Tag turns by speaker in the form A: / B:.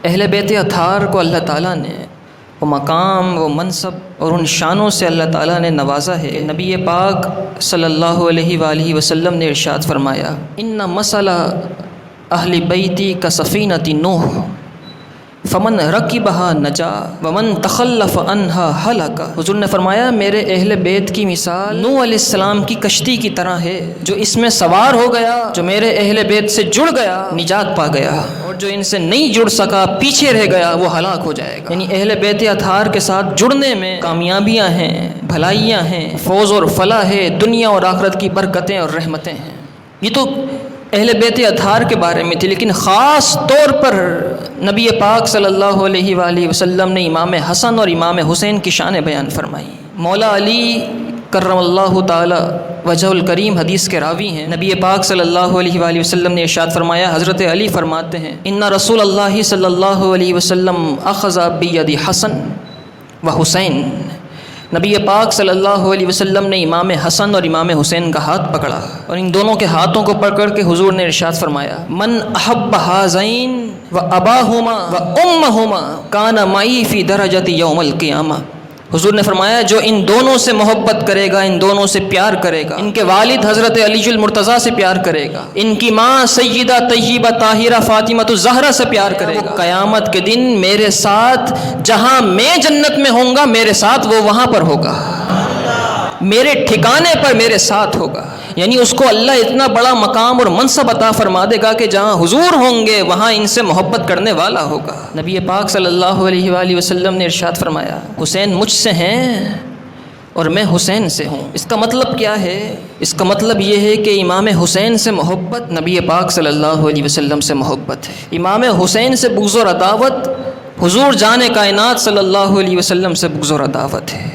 A: اہل بیت اطہار کو اللہ تعالیٰ نے وہ مقام، وہ منصب اور ان شانوں سے اللہ تعالیٰ نے نوازا ہے۔ نبی پاک صلی اللہ علیہ وآلہ وسلم نے ارشاد فرمایا، ان مثل اہل بیتی کا سفینۃ نوح فمن رکبہا نجا ومن تخلف عنہا ہلک۔ حضور نے فرمایا میرے اہل بیت کی مثال نوح علیہ السلام کی کشتی کی طرح ہے، جو اس میں سوار ہو گیا، جو میرے اہل بیت سے جڑ گیا نجات پا گیا، اور جو ان سے نہیں جڑ سکا پیچھے رہ گیا وہ ہلاک ہو جائے گا۔ یعنی اہل بیت اطہار کے ساتھ جڑنے میں کامیابیاں ہیں، بھلائیاں ہیں، فوز اور فلاح ہے، دنیا اور آخرت کی برکتیں اور رحمتیں ہیں۔ یہ تو اہل بیت اطہار کے بارے میں تھی، لیکن خاص طور پر نبی پاک صلی اللہ علیہ وآلہ وسلم نے امام حسن اور امام حسین کی شان بیان فرمائی۔ مولا علی کرم اللہ تعالی وجہ الکریم حدیث کے راوی ہیں۔ نبی پاک صلی اللہ علیہ وآلہ وسلم نے ارشاد فرمایا، حضرت علی فرماتے ہیں، ان رسول اللہ صلی اللہ علیہ وسلم اخذ بید حسن و حسین۔ نبی پاک صلی اللہ علیہ وسلم نے امام حسن اور امام حسین کا ہاتھ پکڑا، اور ان دونوں کے ہاتھوں کو پکڑ کے حضور نے ارشاد فرمایا، من احب ہذین و اباہما و امہما کان معی فی درجۃ یوم القیامہ۔ حضور نے فرمایا جو ان دونوں سے محبت کرے گا، ان دونوں سے پیار کرے گا، ان کے والد حضرت علی المرتضیٰ سے پیار کرے گا، ان کی ماں سیدہ طیبہ طاہرہ فاطمہ الزہرا سے پیار کرے گا، قیامت کے دن میرے ساتھ جہاں میں جنت میں ہوں گا میرے ساتھ وہ وہاں پر ہوگا، میرے ٹھکانے پر میرے ساتھ ہوگا۔ یعنی اس کو اللہ اتنا بڑا مقام اور منصب عطا فرما دے گا کہ جہاں حضور ہوں گے وہاں ان سے محبت کرنے والا ہوگا۔ نبی پاک صلی اللہ علیہ وآلہ وسلم نے ارشاد فرمایا، حسین مجھ سے ہیں اور میں حسین سے ہوں۔ اس کا مطلب کیا ہے؟ اس کا مطلب یہ ہے کہ امام حسین سے محبت نبی پاک صلی اللہ علیہ وسلم سے محبت ہے، امام حسین سے بغض اور عداوت حضور جان کائنات صلی اللہ علیہ وسلم سے بغض اور عداوت ہے۔